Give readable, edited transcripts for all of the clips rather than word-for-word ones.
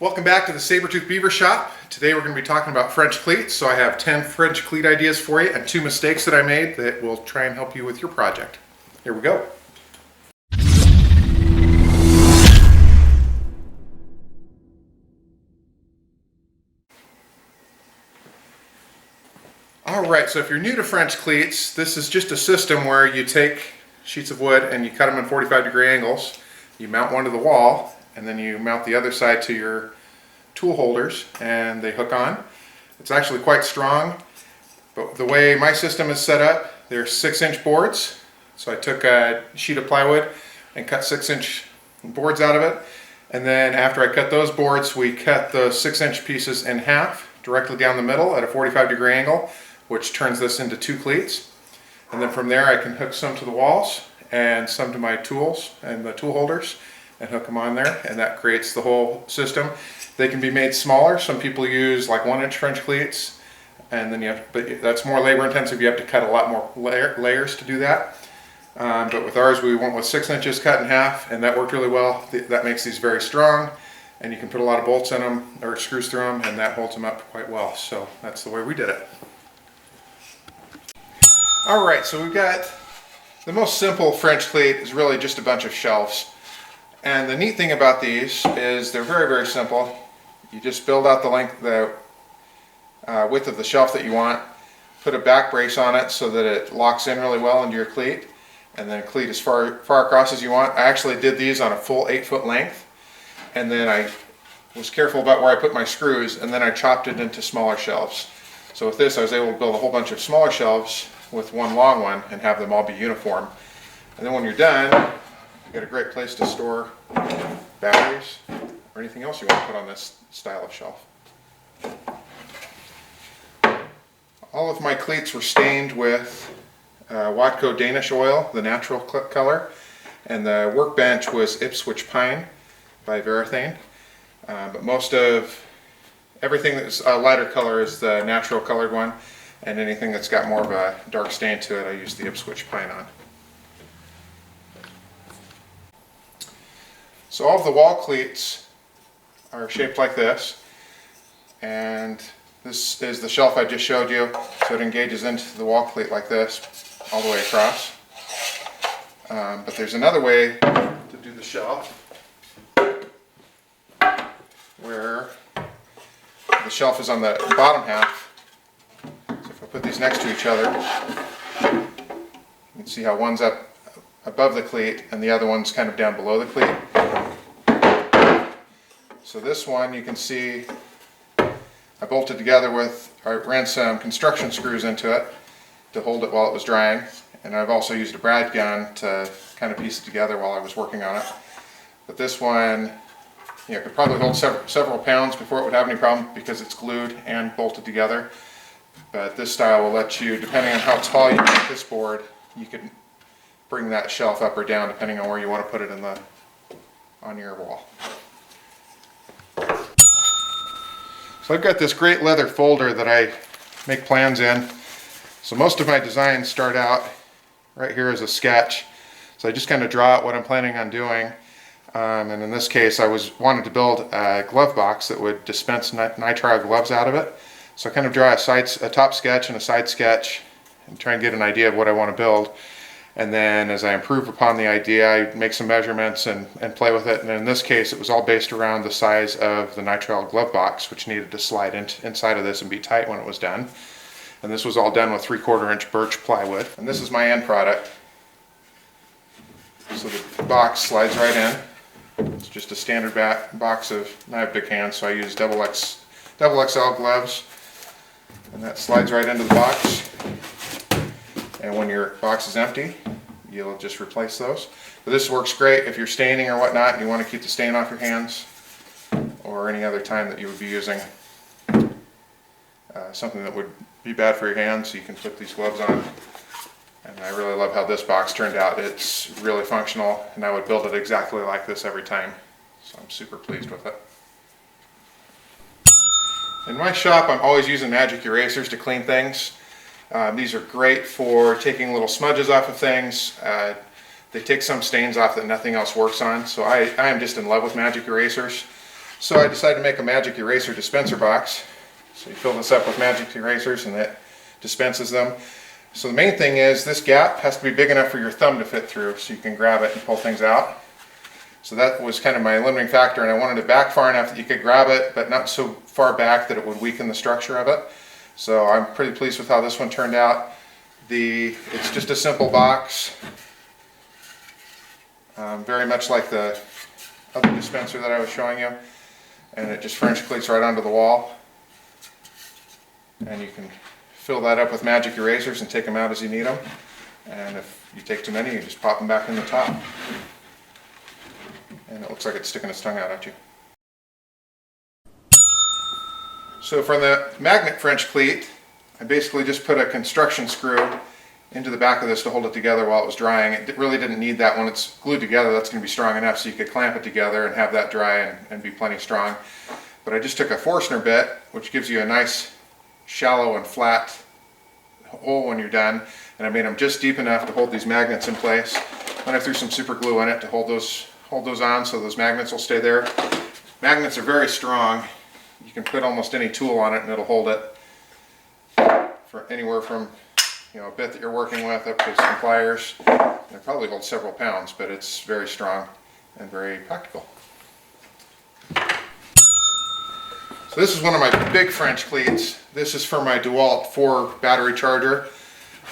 Welcome back to the Sabertooth Beaver Shop. Today we're going to be talking about French cleats. So I have 10 French cleat ideas for you and 2 mistakes that I made that will try and help you with your project. Here we go. Alright, so if you're new to French cleats, this is just a system where you take sheets of wood and you cut them in 45-degree angles. You mount one to the wall and then you mount the other side to your tool holders and they hook on. It's actually quite strong, but the way my system is set up, they're 6-inch boards. So I took a sheet of plywood and cut 6-inch boards out of it, and then after I cut those boards, we cut the 6-inch pieces in half directly down the middle at a 45-degree angle, which turns this into 2 cleats. And then from there I can hook some to the walls and some to my tools and the tool holders and hook them on there, and that creates the whole system. They can be made smaller. Some people use like 1-inch French cleats, and then but that's more labor intensive. You have to cut a lot more layers to do that. But with ours, we went with 6 inches cut in half, and that worked really well. That makes these very strong, and you can put a lot of bolts in them or screws through them, and that holds them up quite well. So that's the way we did it. All right, so we've got the most simple French cleat is really just a bunch of shelves. And the neat thing about these is they're very, very simple. You just build out the width of the shelf that you want, put a back brace on it so that it locks in really well into your cleat, and then cleat as far across as you want. I actually did these on a full 8-foot length, and then I was careful about where I put my screws, and then I chopped it into smaller shelves. So with this, I was able to build a whole bunch of smaller shelves with one long one and have them all be uniform. And then when you're done, you got a great place to store batteries or anything else you want to put on this style of shelf. All of my cleats were stained with Watco Danish oil, the natural color, and the workbench was Ipswich Pine by Varathane. But most of everything that's a lighter color is the natural colored one, and anything that's got more of a dark stain to it, I use the Ipswich Pine on. So all of the wall cleats are shaped like this, and this is the shelf I just showed you, so it engages into the wall cleat like this, all the way across. But there's another way to do the shelf, where the shelf is on the bottom half. So if I put these next to each other, you can see how one's up above the cleat and the other one's kind of down below the cleat. So this one you can see I bolted together with, I ran some construction screws into it to hold it while it was drying, and I've also used a brad gun to kind of piece it together while I was working on it. But this one, could probably hold several pounds before it would have any problem because it's glued and bolted together. But this style will let you, depending on how tall you make this board, you can bring that shelf up or down depending on where you want to put it on your wall. So I've got this great leather folder that I make plans in. So most of my designs start out right here as a sketch. So I just kind of draw out what I'm planning on doing. And in this case, I wanted to build a glove box that would dispense nitrile gloves out of it. So I kind of draw a top sketch and a side sketch and try and get an idea of what I want to build. And then as I improve upon the idea, I make some measurements and play with it. And in this case, it was all based around the size of the nitrile glove box, which needed to slide inside of this and be tight when it was done. And this was all done with 3/4-inch birch plywood. And this is my end product. So the box slides right in. It's just a standard box of, I have big hands, so I use double XL gloves. And that slides right into the box. And when your box is empty, you'll just replace those. But this works great if you're staining or whatnot and you want to keep the stain off your hands, or any other time that you would be using something that would be bad for your hands. So you can put these gloves on. And I really love how this box turned out. It's really functional, and I would build it exactly like this every time. So I'm super pleased with it. In my shop, I'm always using magic erasers to clean things. These are great for taking little smudges off of things. They take some stains off that nothing else works on. So I am just in love with magic erasers. So I decided to make a magic eraser dispenser box. So you fill this up with magic erasers and it dispenses them. So the main thing is this gap has to be big enough for your thumb to fit through so you can grab it and pull things out. So that was kind of my limiting factor, and I wanted it back far enough that you could grab it, but not so far back that it would weaken the structure of it. So I'm pretty pleased with how this one turned out. It's just a simple box, very much like the other dispenser that I was showing you, and it just French cleats right onto the wall. And you can fill that up with magic erasers and take them out as you need them. And if you take too many, you just pop them back in the top. And it looks like it's sticking its tongue out at you. So for the magnet French cleat, I basically just put a construction screw into the back of this to hold it together while it was drying. It really didn't need that. When it's glued together, that's going to be strong enough so you could clamp it together and have that dry and be plenty strong. But I just took a Forstner bit, which gives you a nice shallow and flat hole when you're done, and I made them just deep enough to hold these magnets in place. Then I threw some super glue in it to hold those on so those magnets will stay there. Magnets are very strong. You can put almost any tool on it and it'll hold it for anywhere from a bit that you're working with up to some pliers. They probably hold several pounds, but it's very strong and very practical. So this is one of my big French cleats. This is for my DeWalt 4 battery charger,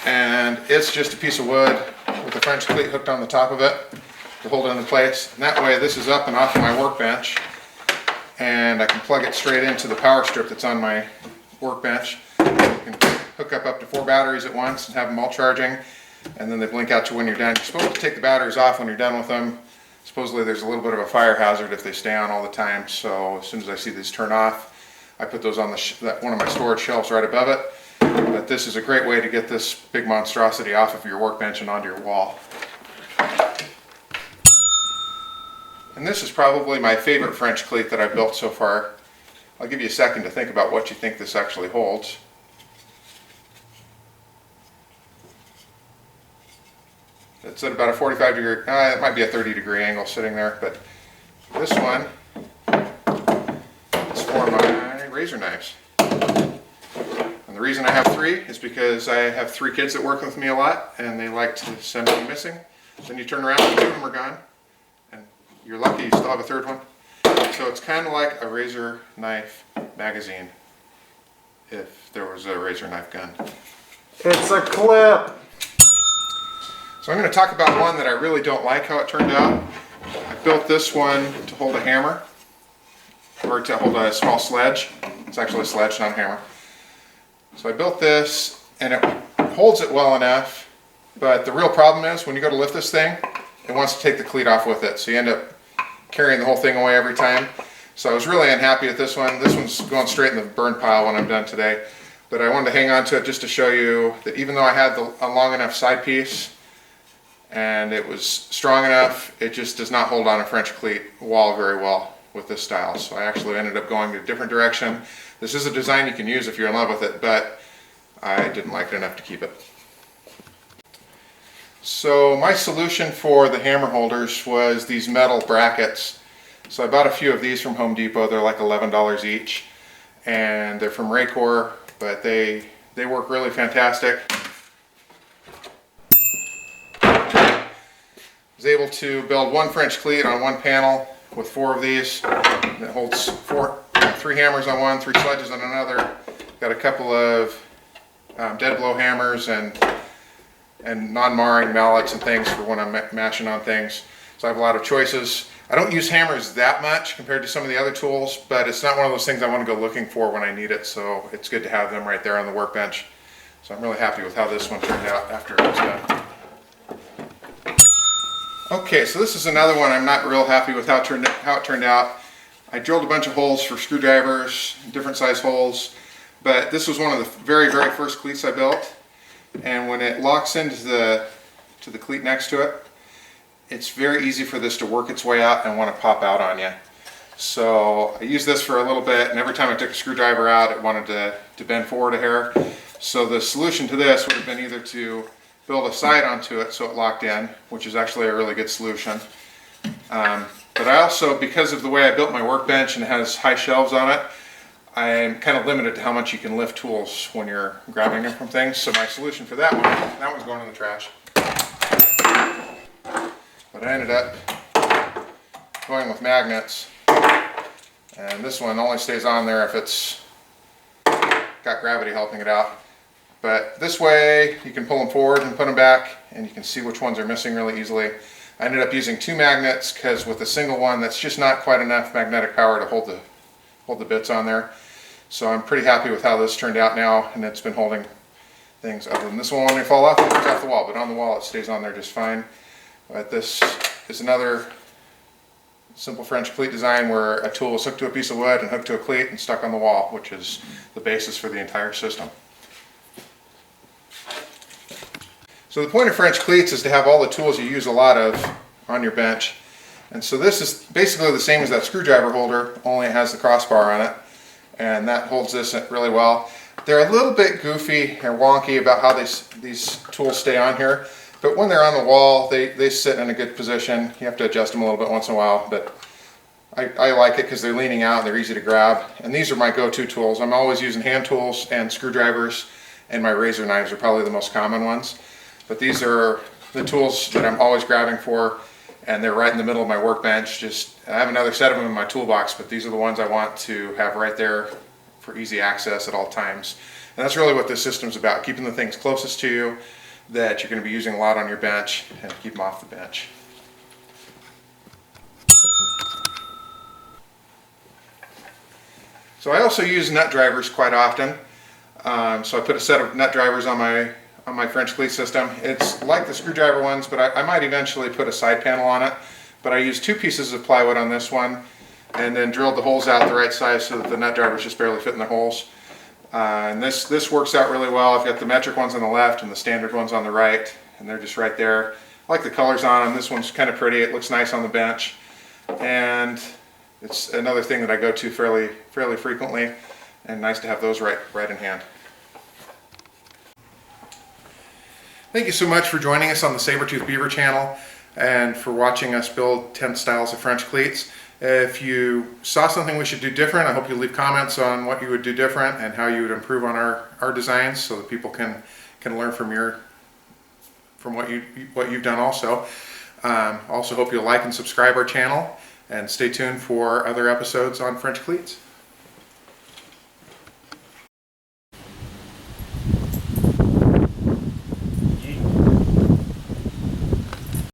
and it's just a piece of wood with a French cleat hooked on the top of it to hold it in place. And that way this is up and off of my workbench, and I can plug it straight into the power strip that's on my workbench. You can hook up to 4 batteries at once and have them all charging, and then they blink out to when you're done. You're supposed to take the batteries off when you're done with them. Supposedly there's a little bit of a fire hazard if they stay on all the time, so as soon as I see these turn off, I put those on one of my storage shelves right above it. But this is a great way to get this big monstrosity off of your workbench and onto your wall. And this is probably my favorite French cleat that I've built so far. I'll give you a second to think about what you think this actually holds. It's at about a 45 degree, it might be a 30 degree angle sitting there, but this one is for my razor knives. And the reason I have 3 is because I have 3 kids that work with me a lot, and they like to send one missing. Then you turn around and 2 of them are gone, and you're lucky you still have a 3rd one. So it's kind of like a razor knife magazine if there was a razor knife gun. It's a clip! So I'm going to talk about one that I really don't like how it turned out. I built this one to hold a hammer, or to hold a small sledge. It's actually a sledge, not a hammer. So I built this, and it holds it well enough, but the real problem is when you go to lift this thing, it wants to take the cleat off with it, so you end up carrying the whole thing away every time. So I was really unhappy with this one. This one's going straight in the burn pile when I'm done today. But I wanted to hang on to it just to show you that even though I had a long enough side piece and it was strong enough, it just does not hold on a French cleat wall very well with this style. So I actually ended up going a different direction. This is a design you can use if you're in love with it, but I didn't like it enough to keep it. So my solution for the hammer holders was these metal brackets. So I bought a few of these from Home Depot. They're like $11 each, and they're from Raycor, but they work really fantastic. I was able to build 1 French cleat on 1 panel with 4 of these. It holds 3 hammers on one, 3 sledges on another. Got a couple of dead blow hammers and non-marring mallets and things for when I'm mashing on things. So I have a lot of choices. I don't use hammers that much compared to some of the other tools, but it's not one of those things I want to go looking for when I need it, so it's good to have them right there on the workbench. So I'm really happy with how this one turned out after it was done. Okay, so this is another one I'm not real happy with how it turned out. I drilled a bunch of holes for screwdrivers, different size holes, but this was one of the very first cleats I built. And when it locks into the cleat next to it, it's very easy for this to work its way out and want to pop out on you. So I used this for a little bit, and every time I took a screwdriver out, it wanted to bend forward a hair. So the solution to this would have been either to build a side onto it so it locked in, which is actually a really good solution. But I also, because of the way I built my workbench and it has high shelves on it, I'm kind of limited to how much you can lift tools when you're grabbing them from things. So my solution for that one's going in the trash. But I ended up going with magnets. And this one only stays on there if it's got gravity helping it out. But this way you can pull them forward and put them back, and you can see which ones are missing really easily. I ended up using 2 magnets because with a single one that's just not quite enough magnetic power to hold the bits on there. So I'm pretty happy with how this turned out now, and it's been holding things. Other than this one, when they fall off, it comes off the wall, but on the wall it stays on there just fine. But this is another simple French cleat design where a tool is hooked to a piece of wood and hooked to a cleat and stuck on the wall, which is the basis for the entire system. So the point of French cleats is to have all the tools you use a lot of on your bench. And so this is basically the same as that screwdriver holder, only it has the crossbar on it. And that holds this really well. They're a little bit goofy and wonky about how these tools stay on here. But when they're on the wall, they sit in a good position. You have to adjust them a little bit once in a while. But I like it because they're leaning out, they're easy to grab. And these are my go-to tools. I'm always using hand tools and screwdrivers, and my razor knives are probably the most common ones. But these are the tools that I'm always grabbing for, and they're right in the middle of my workbench. I have another set of them in my toolbox, but these are the ones I want to have right there for easy access at all times. And that's really what this system's about, keeping the things closest to you that you're going to be using a lot on your bench, and keep them off the bench. So I also use nut drivers quite often. So I put a set of nut drivers on my French cleat system. It's like the screwdriver ones, but I might eventually put a side panel on it. But I used 2 pieces of plywood on this one, and then drilled the holes out the right size so that the nut drivers just barely fit in the holes. And this works out really well. I've got the metric ones on the left and the standard ones on the right, and they're just right there. I like the colors on them. This one's kind of pretty. It looks nice on the bench, and it's another thing that I go to fairly frequently, and nice to have those right in hand. Thank you so much for joining us on the Sabertooth Beaver channel and for watching us build 10 styles of French cleats. If you saw something we should do different, I hope you leave comments on what you would do different and how you would improve on our designs so that people can learn from what you've done also. Also hope you'll like and subscribe our channel, and stay tuned for other episodes on French cleats.